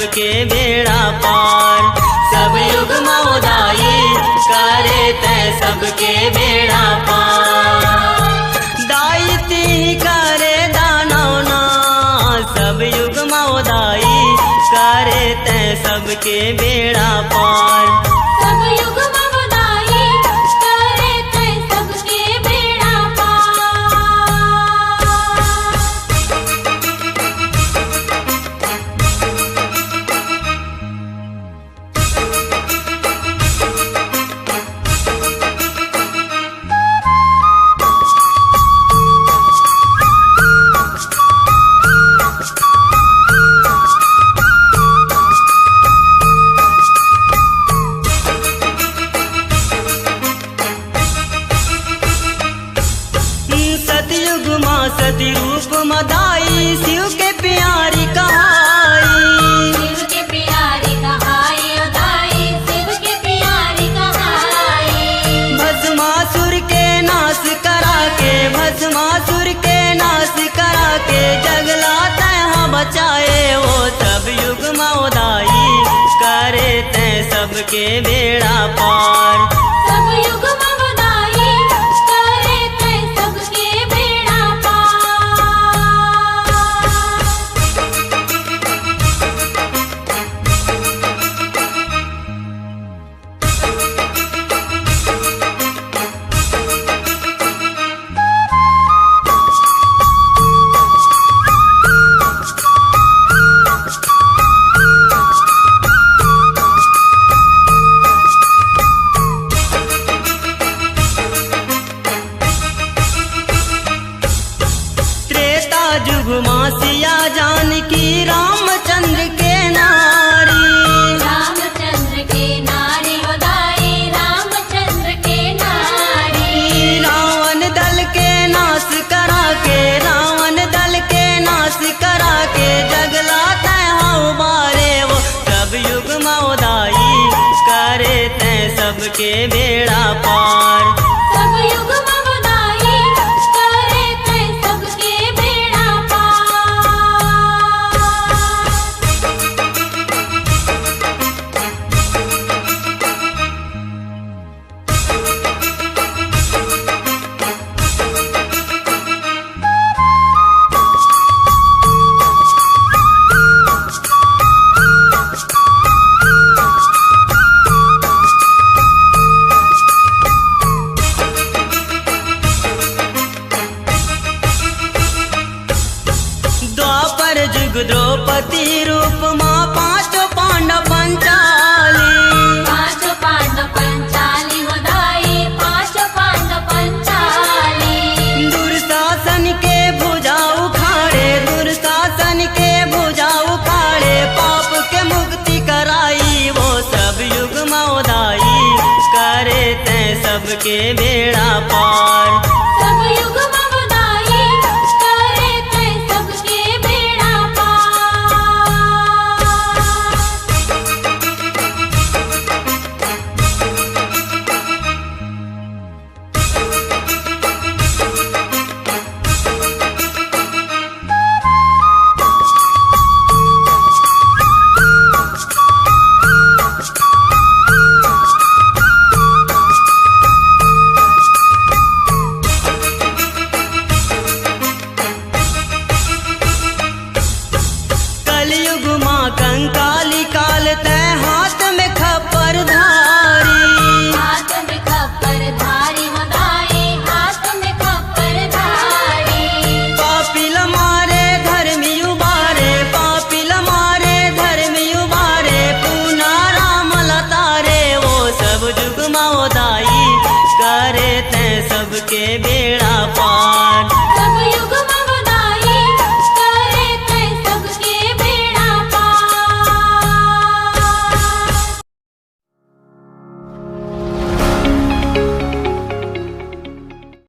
सबके बेड़ा पार। सब युग मोदाई करे तै सबके बेड़ा पार। दायित्व करे दानवना सब युग मोदाई करे तै सबके बेड़ा पार। सब युग मोदाई करे तै सबके बेड़ा पार। सतयुग माँ सती रूप मदाई शिव के प्यारी कहाई। शिव के प्यारी कहाई उदाई शिव के प्यारी कहाई। भस्मासुर के नाश करा के भस्मासुर के नाश करा के जगला तैहा बचाए वो सब युग मोदाई करे तै सबके बेड़ा पार। सब युग मोदाई करे तै सबके बेड़ा पार। त्रेता युग माँ सिया जानकी रामचंद्र के नारी। रामचंद्र के नारी उदाई रामचंद्र के नारी। रावण दल के नाश करा के रावण दल के नाश करा के जगला तैहा उबारे वो सब युग मोदाई करे तै सबके बेड़ा पार। सब युग मोदाई करे तै सबके बेड़ा पार। द्वापर युग द्रौपदी रूप माँ पांचों पांडव पंचाली। पांच पांडव पंचाली उदाई पांच पांडव पंचाली। दुर्शासन के भुजा उखाड़े दुर्शासन के भुजा उखाड़े पाप के मुक्ति कराई वो सब युग मोदाई करे तै सबके बेड़ा पार। सब युग मोदाई करे तै सबके बेड़ा पार। कलयुग माँ कंकाली काल तै हाथ में खप्पर धारी। हाथ में खप्पर धारी उदाई हाथ में खप्पर धारी। पापिल मारे धर्मी उबारे पापिल मारे धर्मी उबारे पूना राम लतारे वो सब युग मोदाई करे तै सबके बेड़ा पार।